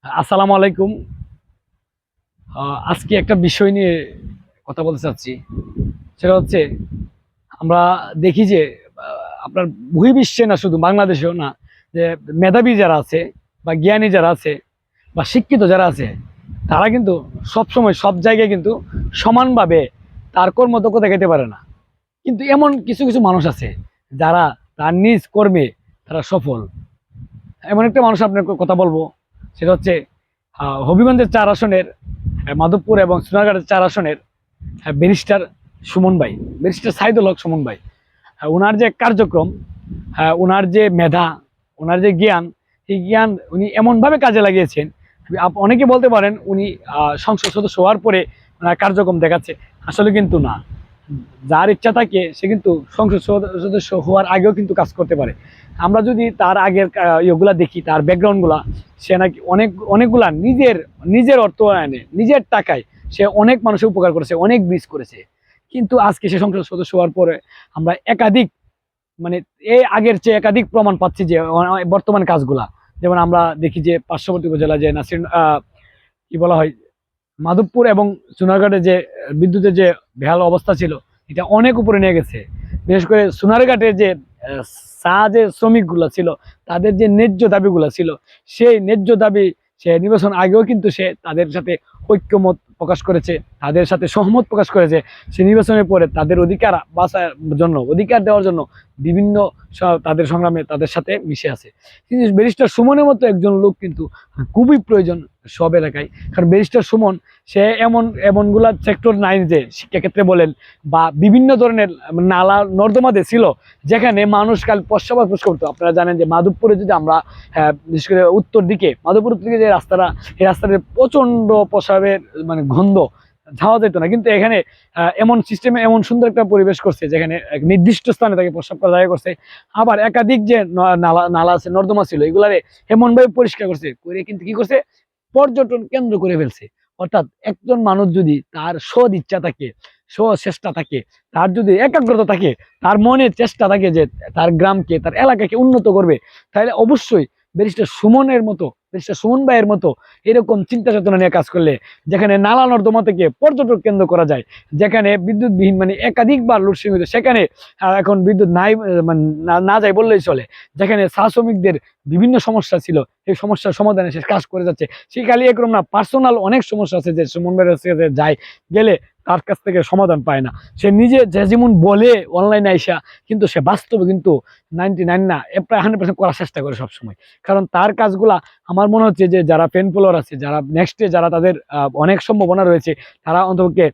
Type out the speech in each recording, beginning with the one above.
আসসালামু আলাইকুম। আজকে একটা বিষয় নিয়ে কথা বলতে চাচ্ছি। সেটা হচ্ছে আমরা দেখি যে আপনার বহির্বিশ্বে না, শুধু বাংলাদেশেও না, যে মেধাবী যারা আছে বা জ্ঞানী যারা আছে বা শিক্ষিত যারা আছে, তারা কিন্তু সবসময় সব জায়গায় কিন্তু সমানভাবে তার কর্মদক্ষ দেখাতে পারে না। কিন্তু এমন কিছু কিছু মানুষ আছে যারা তার নিজ কর্মে তারা সফল। এমন একটা মানুষ আপনার কথা বলবো, সেটা হচ্ছে হবিগঞ্জের 4 আসনের মাধবপুর এবং সোনারগাঁয়ের 4 আসনের ব্যারিস্টার সুমন ভাই, ব্যারিস্টার সাইদুল হক সুমন ভাই। ওনার যে কার্যক্রম, ওনার যে মেধা, ওনার যে জ্ঞান, এই জ্ঞান উনি এমনভাবে কাজে লাগিয়েছেন। অনেকে বলতে পারেন উনি সংসদ সদস্য হওয়ার পরে ওনার কার্যক্রম দেখাচ্ছে। আসলে কিন্তু না। যার ইচ্ছা থাকে সে কিন্তু সংসদ সদস্য হওয়ার আগেও কিন্তু কাজ করতে পারে। আমরা যদি তার আগের ইয়েগুলা দেখি, তার ব্যাকগ্রাউন্ডগুলা, সে নাকি অনেকগুলা নিজের নিজের অর্থায়নে, নিজের টাকায় সে অনেক মানুষের উপকার করেছে, অনেক ব্রিজ করেছে। কিন্তু আজকে সে সংসদ সদস্য হওয়ার পরে আমরা একাধিক, মানে এই আগের চেয়ে একাধিক প্রমাণ পাচ্ছি যে বর্তমান কাজগুলা, যেমন আমরা দেখি যে পার্শ্ববর্তী উপজেলা যে নাসির কি বলা হয়, মাধবপুর এবং সোনারঘাটে যে বিদ্যুতের যে বেহাল অবস্থা ছিল, এটা অনেক উপরে নিয়ে গেছে। বিশেষ করে সোনারঘাটের যে চা যে শ্রমিকগুলো ছিল, তাদের যে ন্যায্য দাবিগুলো ছিল, সেই ন্যায্য দাবি সে নির্বাচন আগেও কিন্তু সে তাদের সাথে ঐক্যমত প্রকাশ করেছে, তাদের সাথে সহমত প্রকাশ করেছে। সে নির্বাচনের পরে তাদের অধিকার বাঁচার জন্য, অধিকার দেওয়ার জন্য বিভিন্ন তাদের সংগ্রামে তাদের সাথে মিশে আছে। কিন্তু ব্যারিস্টার সুমনের মতো একজন লোক কিন্তু খুবই প্রয়োজন সব এলাকায়। কারণ ব্যারিস্টার সুমন সে এমনগুলা সেক্টর নাই, যে শিক্ষাক্ষেত্রে বলেন বা বিভিন্ন ধরনের নালা নর্দমাতে ছিল, যেখানে মানুষ কাল পশ্চাৎ করতো। আপনারা জানেন যে মাধবপুরে যদি আমরা বিশেষ করে উত্তর দিকে, মাধবপুর দিকে যে রাস্তাটা, এই রাস্তাটা প্রচন্ড প্রসাবের মানে গন্ধ, যাওয়া যেত না। কিন্তু এখানে এমন সিস্টেমে এমন সুন্দর একটা পরিবেশ করছে, যেখানে এক নির্দিষ্ট স্থানে তাকে প্রস্রাব করা জায়গা করছে। আবার একাধিক যে নালা নালা আছে, নর্দমা ছিল, এগুলারে এমনভাবে পরিষ্কার করছে, করে কিন্তু কি করছে, পর্যটন কেন্দ্র করে ফেলছে। অর্থাৎ একজন মানুষ যদি তার সদ ইচ্ছা থাকে, চেষ্টা থাকে, তার যদি একাগ্রতা থাকে, তার মনে চেষ্টা থাকে যে তার গ্রামকে, তার এলাকাকে উন্নত করবে, তাহলে অবশ্যই ব্যারিস্টার সুমনের মতো, ব্যারিস্টার সুমন ভাইয়ের মতো এরকম চিন্তা চেতনা নিয়ে কাজ করলে, যেখানে নালা নর্দমা থেকে পর্যটক কেন্দ্র করা যায়, যেখানে বিদ্যুৎবিহীন মানে একাধিকবার লোডশেডিং হয়েছে, সেখানে এখন বিদ্যুৎ নাই, মানে না যায় বললেই চলে। যেখানে চা শ্রমিকদের বিভিন্ন সমস্যা ছিল, এই সমস্যার সমাধানে সে কাজ করে যাচ্ছে। সে খালি একরকম না, পার্সোনাল অনেক সমস্যা আছে যে সুমন ভাইয়ের কাছে যায়, গেলে তার কাছ থেকে সমাধান পায় না। সে নিজে যে যেমন বলে অনলাইনে আইসা, কিন্তু সে বাস্তবে কিন্তু 99 না, প্রায় 100% করার চেষ্টা করে সবসময়। কারণ তার কাজগুলা আমার মনে হচ্ছে যে যারা পেন ফলোয়ার আছে, যারা নেক্সটে যারা তাদের অনেক সম্ভাবনা রয়েছে, তারা অন্তপক্ষে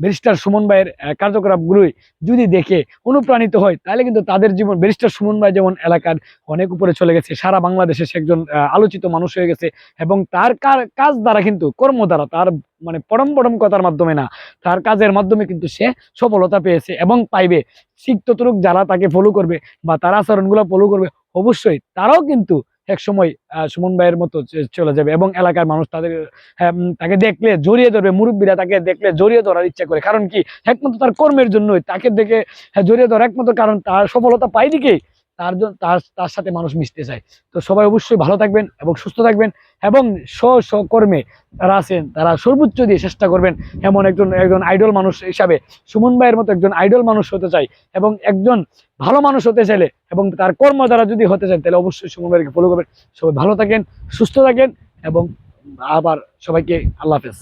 ব্যারিস্টার সুমন ভাইয়ের কার্যকলাপগুলোই যদি দেখে অনুপ্রাণিত হয়, তাহলে কিন্তু তাদের জীবন, ব্যারিস্টার সুমন ভাই যেমন এলাকার অনেক উপরে চলে গেছে, সারা বাংলাদেশে সে একজন আলোচিত মানুষ হয়ে গেছে। এবং তার কাজ দ্বারা কিন্তু, কর্ম দ্বারা, তার মানে পরম পরম কথার মাধ্যমে না, তার কাজের মাধ্যমে কিন্তু সে সফলতা পেয়েছে এবং পাইবে। শিক্ষিতলোক যারা তাকে ফলো করবে বা তার আচরণগুলো ফলো করবে, অবশ্যই তারাও কিন্তু এক সময় সুমন ভাইয়ের মতো চলে যাবে। এবং এলাকার মানুষ তাকে দেখলে জড়িয়ে ধরবে, মুরব্বীরা তাকে দেখলে জড়িয়ে ধরার ইচ্ছা করে। কারণ কি, একমাত্র তার কর্মের জন্যই তাকে দেখে জড়িয়ে ধরার একমাত্র কারণ, তার সফলতা পাই দিকেই তার জন্য তার সাথে মানুষ মিশতে চায়। তো সবাই অবশ্যই ভালো থাকবেন এবং সুস্থ থাকবেন, এবং স্বকর্মে তারা আছেন, তারা সর্বোচ্চ দিয়ে চেষ্টা করবেন এমন একজন একজন আইডল মানুষ হিসাবে সুমন ভাইয়ের মতো একজন আইডল মানুষ হতে চাই। এবং একজন ভালো মানুষ হতে চাইলে এবং তার কর্ম দ্বারা যদি হতে চান, তাহলে অবশ্যই সুমন ভাইকে ফলো করবেন। সবাই ভালো থাকেন, সুস্থ থাকেন, এবং আবার সবাইকে আল্লাহ হাফেজ।